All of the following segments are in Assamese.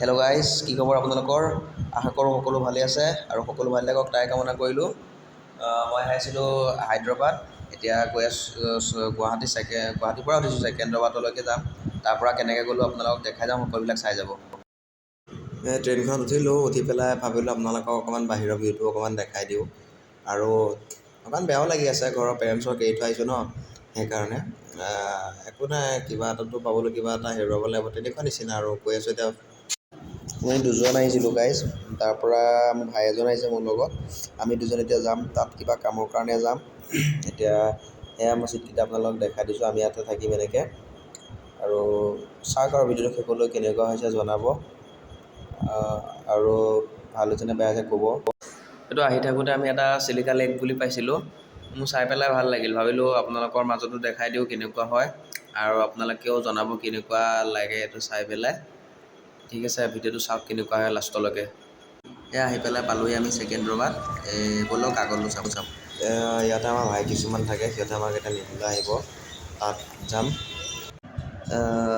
হেল্ল' গাইজ, কি খবৰ আপোনালোকৰ? আশা কৰোঁ সকলো ভালে আছে আৰু সকলো ভালে থাকক তাই কামনা কৰিলোঁ। মই আহিছিলোঁ হায়দৰাবাদ, এতিয়া গৈ আছোঁ গুৱাহাটীৰ পৰা উঠিছোঁ ছেকেন্দ্ৰাবাদলৈকে যাম। তাৰ পৰা কেনেকৈ গ'লোঁ আপোনালোকক দেখাই যাম, সকলোবিলাক চাই যাব। ট্ৰেইনখন উঠিলোঁ, উঠি পেলাই ভাবিলোঁ আপোনালোকক অকণমান বাহিৰৰ ভিউটো অকণমান দেখাই দিওঁ। আৰু অকণমান বেয়াও লাগি আছে, ঘৰৰ পেৰেণ্টছক এৰি থৈ আহিছোঁ ন, সেইকাৰণে একো নাই, কিবা এটাতো পাবলৈ কিবা এটা হেৰুৱাব লাগিব, তেনেকুৱা নিচিনা আৰু কৈ আছোঁ এতিয়া। মই দুজন আহিছিলোঁ গাইজ, তাৰ পৰা মোৰ ভাই এজন আহিছে মোৰ লগত। আমি দুজন এতিয়া যাম, তাত কিবা কামৰ কাৰণে যাম। এতিয়া সেয়া মই চিটকেইটা আপোনালোকক দেখাই দিছোঁ, আমি ইয়াতে থাকিম এনেকৈ। আৰু চাওক আৰু ভিডিঅ'টো শেষলৈ কেনেকুৱা হৈছে জনাব, আৰু ভাল হৈছে নে বেয়া হৈছে ক'ব। এইটো আহি থাকোঁতে আমি এটা চিলিকা লেক বুলি পাইছিলোঁ, মোৰ চাই পেলাই ভাল লাগিল, ভাবিলোঁ আপোনালোকৰ মাজতো দেখাই দিওঁ কেনেকুৱা হয়, আৰু আপোনালোকেও জনাব কেনেকুৱা লাগে এইটো চাই পেলাই। ঠিক আছে, ভিডিঅ'টো চাওক কেনেকুৱা হয় লাষ্টলৈকে। এয়া আহি পেলাই পালোঁহি আমি ছেকেন্দ্ৰাবাদ। ব'লক আগলৈ চাব। ইয়াতে আমাৰ ভাই কিছুমান থাকে, সিহঁতে আমাক এতিয়া নিবলৈ আহিব, তাত যাম।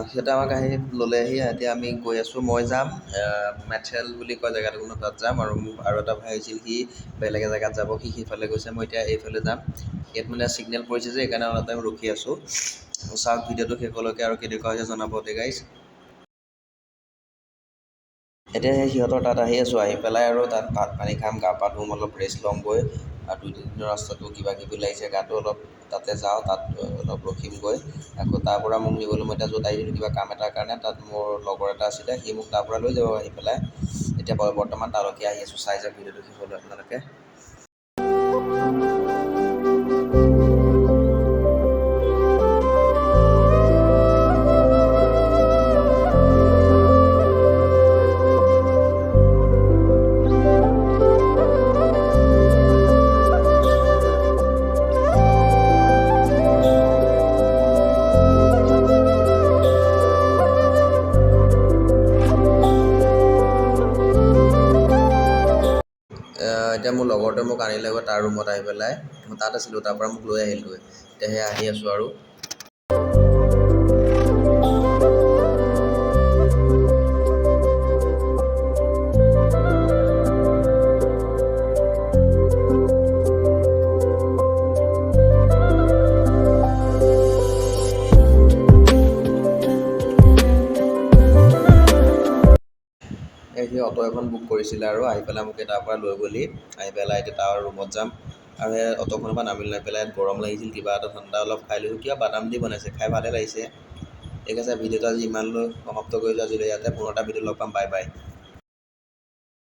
সিহঁতে আমাক ল'লেহি, এতিয়া আমি গৈ আছোঁ। মই যাম মেথেল বুলি কয় জেগাটুকুৰা, তাত যাম। আৰু এটা ভাই আহিছিল, সি বেলেগ জেগাত যাব, সি সিফালে গৈছে, মই এতিয়া এইফালে যাম। ইয়াত মানে ছিগনেল পৰিছে যে, সেইকাৰণে অলপ টাইম ৰখি আছোঁ। চাওক ভিডিঅ'টো শেষলৈকে আৰু কেনেকুৱা হৈছে জনাব দে গাইজ। এতিয়া সেই সিহঁতৰ তাত আহি আছোঁ, আহি পেলাই আৰু তাত ভাত পানী খাম, গা পা ধুম, অলপ ৰেষ্ট ল'মগৈ। আৰু 2-3 দিনৰ ৰাস্তাটো কিবা কিবি লাগিছে গাটো অলপ, তাতে যাওঁ, তাত অলপ ৰখিমগৈ। আকৌ তাৰ পৰা মোক নিবলৈ, মই এতিয়া য'ত আহিছিলোঁ কিবা কাম এটাৰ কাৰণে, তাত মোৰ লগৰ এটা আছিলে, সি মোক তাৰ পৰা লৈ যাব আহি পেলাই। এতিয়া বৰ্তমান তালৈকে আহি আছোঁ, চাই যাওক ভিডিঅ'টো শেষলৈ আপোনালোকে। এতিয়া মোৰ লগৰটোৱে মোক আনিলেগৈ তাৰ ৰুমত আহি পেলাই, মই তাত আছিলোঁ, তাৰ পৰা মোক লৈ আহিলগৈ। এতিয়া সেই আহি আছোঁ আৰু। সি অটো এখন বুক কৰিছিলে আৰু আহি পেলাই মোক তাৰ পৰা লৈ গ'লি, আহি পেলাই এতিয়া তাৰ ৰুমত যাম। আৰু সেই অটোখনৰ পৰা নামি লৈ পেলাই গৰম লাগিছিল, কিবা এটা ঠাণ্ডা অলপ খাই লৈছোঁ, কিবা বাদাম দি বনাইছে, খাই ভালে লাগিছে। ঠিক আছে, ভিডিঅ'টো আজি ইমানলৈ সমাপ্ত কৰিছোঁ আজিলৈ ইয়াতে, পুনৰ এটা ভিডিঅ' লগ পাম, বাই বাই।